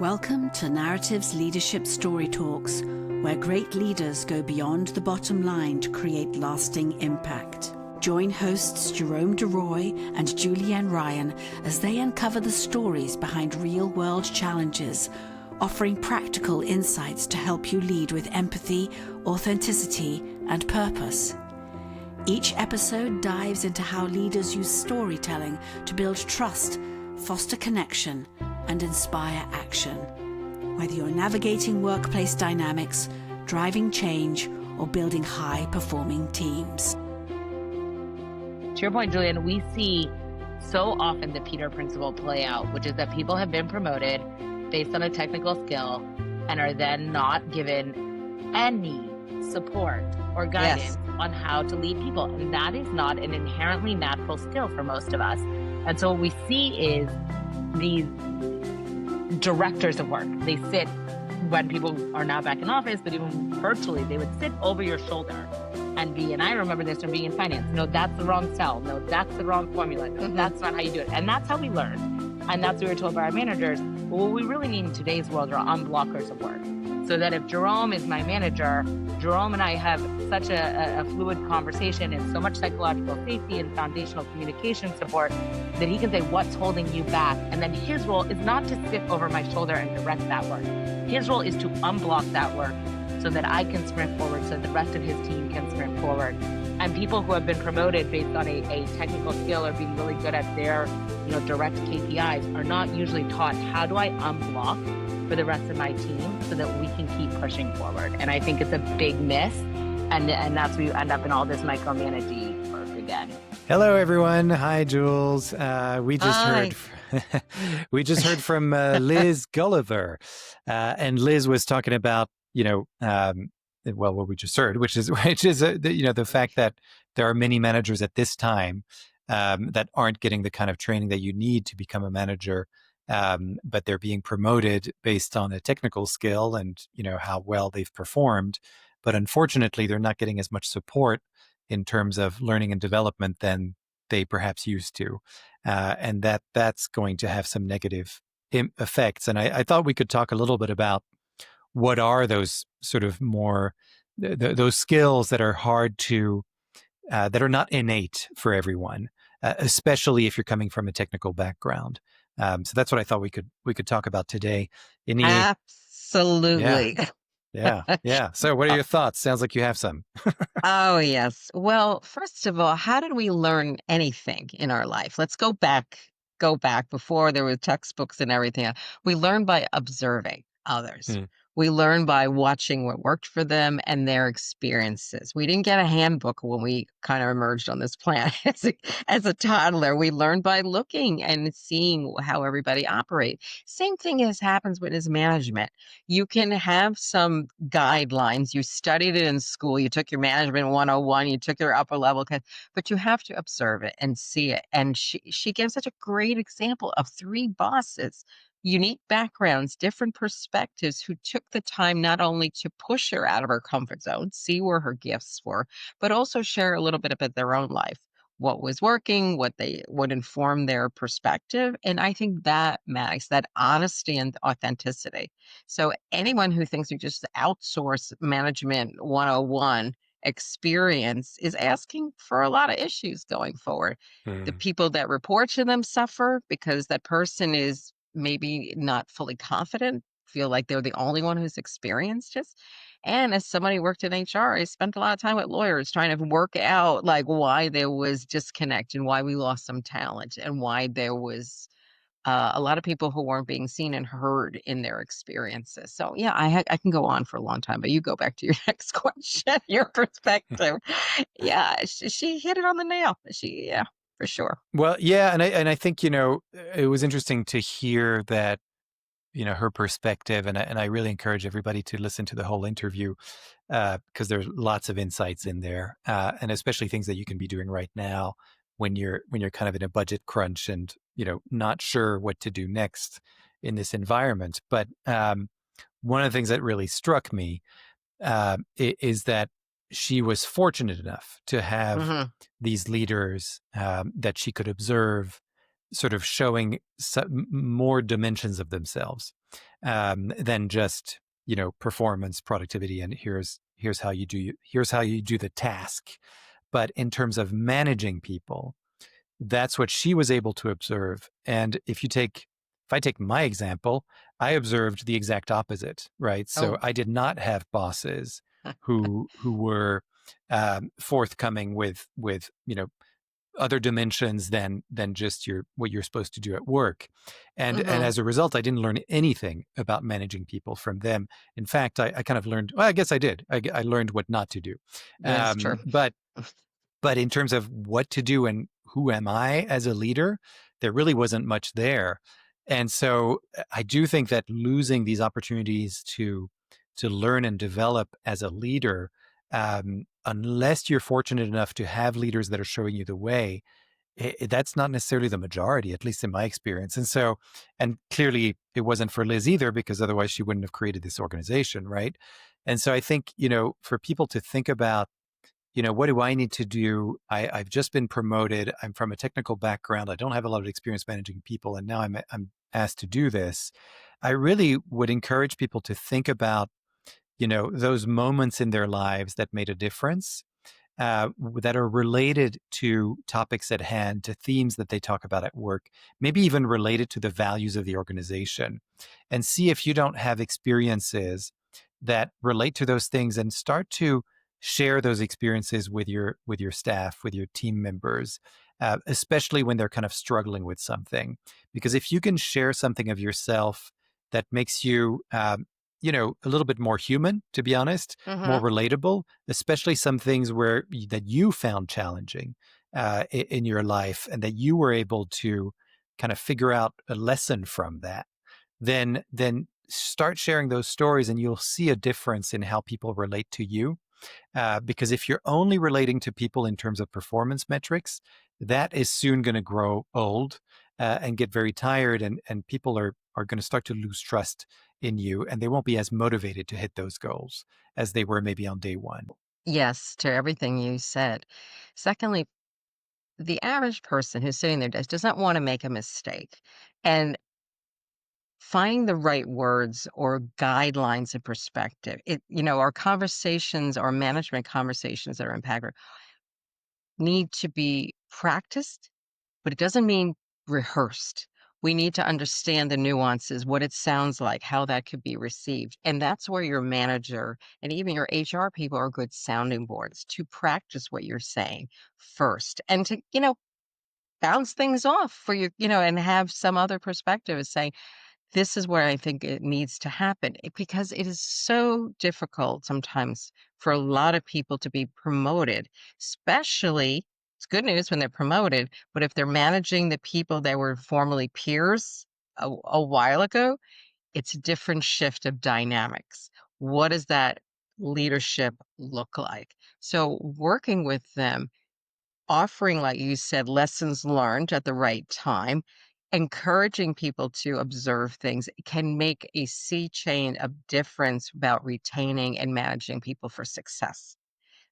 Welcome to Narratives Leadership Story Talks, where great leaders go beyond the bottom line to create lasting impact. Join hosts Jerome and Julienne Ryan as they uncover the stories behind real-world challenges, offering practical insights to help you lead with empathy, authenticity, and purpose. Each episode dives into how leaders use storytelling to build trust, foster connection, and inspire action. Whether you're navigating workplace dynamics, driving change, or building high-performing teams. To your point, Julian, we see so often the Peter principle play out, which is that people have been promoted based on a technical skill and are then not given any support or guidance on how to lead people. And that is not an inherently natural skill for most of us. And so what we see is these directors of work. They sit when people are now back in office, but even virtually, they would sit over your shoulder and I remember this from being in finance. No, that's the wrong cell. No, that's the wrong formula. No, that's not how you do it. And that's how we learn. And that's what we were told by our managers. But what we really need in today's world are unblockers of work. So that if Jerome is my manager, Jerome and I have such a fluid conversation and so much psychological safety and foundational communication support that he can say, what's holding you back? And then his role is not to sit over my shoulder and direct that work. His role is to unblock that work so that I can sprint forward, so the rest of his team can sprint forward. And people who have been promoted based on a technical skill or being really good at their direct KPIs are not usually taught, how do I unblock for the rest of my team so that we can keep pushing forward? And I think it's a big miss. And that's where you end up in all this micromanaging work again. Hello, everyone. Hi, Jules. We just heard from Liz Gulliver. And Liz was talking about, what we just heard, which is the fact that there are many managers at this time that aren't getting the kind of training that you need to become a manager. But they're being promoted based on a technical skill and, how well they've performed. But unfortunately, they're not getting as much support in terms of learning and development than they perhaps used to. And that's going to have some negative effects. And I thought we could talk a little bit about what are those sort of more, those skills that are hard to, that are not innate for everyone, especially if you're coming from a technical background. So that's what I thought we could talk about today. Absolutely. Yeah. So what are your thoughts? Sounds like you have some. Oh, yes. Well, first of all, how did we learn anything in our life? Let's go back before there were textbooks and everything. We learn by observing others. We learn by watching what worked for them and their experiences. We didn't get a handbook when we kind of emerged on this planet as a toddler. We learned by looking and seeing how everybody operates. Same thing happens with management. You can have some guidelines. You studied it in school. You took your management 101. You took your upper level, but you have to observe it and see it. And she gives such a great example of 3 bosses, unique backgrounds, different perspectives, who took the time not only to push her out of her comfort zone, see where her gifts were, but also share a little bit about their own life, what was working, what they would inform their perspective. And I think that matters, that honesty and authenticity. So anyone who thinks you just outsource management 101 experience is asking for a lot of issues going forward. The people that report to them suffer because that person is maybe not fully confident, feel like they're the only one who's experienced this. And as somebody who worked in HR, I spent a lot of time with lawyers trying to work out why there was disconnect and why we lost some talent and why there was a lot of people who weren't being seen and heard in their experiences. So yeah, I can go on for a long time, but you go back to your next question, your perspective. Yeah, she hit it on the nail. For sure. Well, yeah. And I think, it was interesting to hear that, her perspective. And I really encourage everybody to listen to the whole interview because there's lots of insights in there. And especially things that you can be doing right now when you're kind of in a budget crunch and, not sure what to do next in this environment. But one of the things that really struck me is that she was fortunate enough to have these leaders that she could observe sort of showing more dimensions of themselves. than just, performance, productivity, and here's how you do the task. But in terms of managing people, that's what she was able to observe. And if I take my example, I observed the exact opposite, right? So Oh. I did not have bosses who were forthcoming with other dimensions than just what you're supposed to do at work. And Mm-hmm. as a result, I didn't learn anything about managing people from them. In fact, I kind of learned, well, I guess I did. I learned what not to do. That's true. But in terms of what to do and who am I as a leader, there really wasn't much there. And so I do think that losing these opportunities to learn and develop as a leader, unless you're fortunate enough to have leaders that are showing you the way, that's not necessarily the majority, at least in my experience. And so, and clearly it wasn't for Liz either, because otherwise she wouldn't have created this organization, right? And so I think, for people to think about, what do I need to do? I've just been promoted. I'm from a technical background. I don't have a lot of experience managing people, and now I'm asked to do this. I really would encourage people to think about, those moments in their lives that made a difference, that are related to topics at hand, to themes that they talk about at work, maybe even related to the values of the organization, and see if you don't have experiences that relate to those things, and start to share those experiences with your staff, with your team members, especially when they're kind of struggling with something. Because if you can share something of yourself that makes you, a little bit more human, to be honest, more Mm-hmm. relatable, especially some things that you found challenging in your life, and that you were able to kind of figure out a lesson from that, then start sharing those stories, and you'll see a difference in how people relate to you. Because if you're only relating to people in terms of performance metrics, that is soon going to grow old and get very tired, and people are going to start to lose trust in you, and they won't be as motivated to hit those goals as they were maybe on day one. Yes, to everything you said. Secondly, the average person who's sitting there does not want to make a mistake. And finding the right words or guidelines and perspective. Our conversations, our management conversations that are impacted need to be practiced, but it doesn't mean rehearsed. We need to understand the nuances, what it sounds like, how that could be received. And that's where your manager and even your HR people are good sounding boards to practice what you're saying first and to, bounce things off for and have some other perspective of saying, this is where I think it needs to happen because it is so difficult sometimes for a lot of people to be promoted, especially it's good news when they're promoted, but if they're managing the people that were formerly peers a while ago, it's a different shift of dynamics. What does that leadership look like? So working with them, offering, like you said, lessons learned at the right time, encouraging people to observe things can make a sea chain of difference about retaining and managing people for success.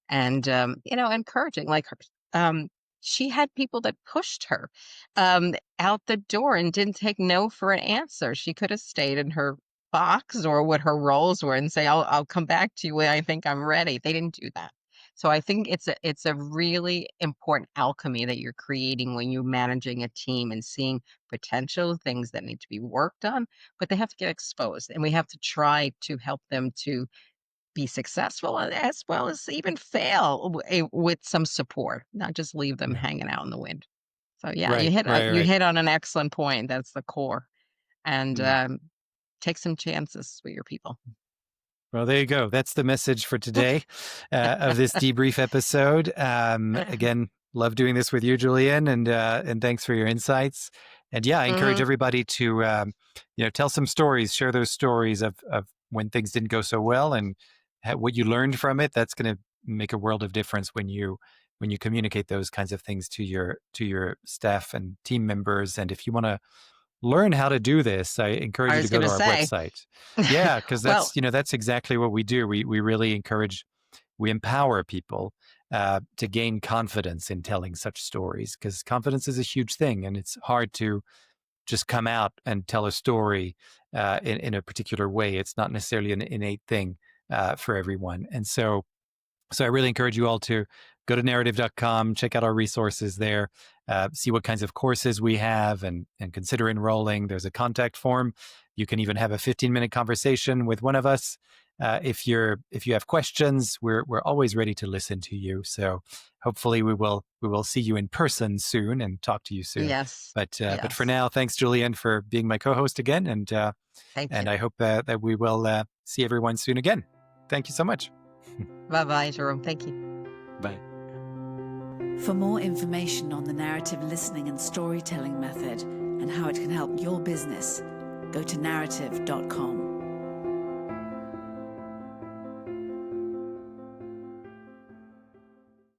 And, encouraging, like her. Um, she had people that pushed her out the door and didn't take no for an answer. She could have stayed in her box or what her roles were and say, I'll come back to you when I think I'm ready. They didn't do that. So I think it's a really important alchemy that you're creating when you're managing a team and seeing potential things that need to be worked on, but they have to get exposed and we have to try to help them to be successful as well as even fail with some support, not just leave them Yeah. hanging out in the wind. So yeah, Right, right, you right. hit on an excellent point. That's the core, and Mm. take some chances with your people. Well, there you go. That's the message for today of this debrief episode. Again, love doing this with you, Julienne, and thanks for your insights. And yeah, I encourage Hmm. everybody to tell some stories, share those stories of when things didn't go so well, and what you learned from it. That's going to make a world of difference when you communicate those kinds of things to your staff and team members. And if you want to learn how to do this, I encourage I you to was go going to to our say, website. Yeah, because well, that's exactly what we do. We really we empower people to gain confidence in telling such stories, because confidence is a huge thing, and it's hard to just come out and tell a story in a particular way. It's not necessarily an innate thing for everyone. And so I really encourage you all to go to narrative.com, check out our resources there, see what kinds of courses we have, and consider enrolling. There's a contact form. You can even have a 15-minute conversation with one of us. If you have questions, we're always ready to listen to you. So hopefully we will see you in person soon and talk to you soon. Yes. But for now, thanks, Julienne, for being my co-host again, and Thank you. I hope that we will see everyone soon again. Thank you so much. Bye-bye, Jerome. Thank you. Bye. For more information on the narrative listening and storytelling method and how it can help your business, go to narrative.com.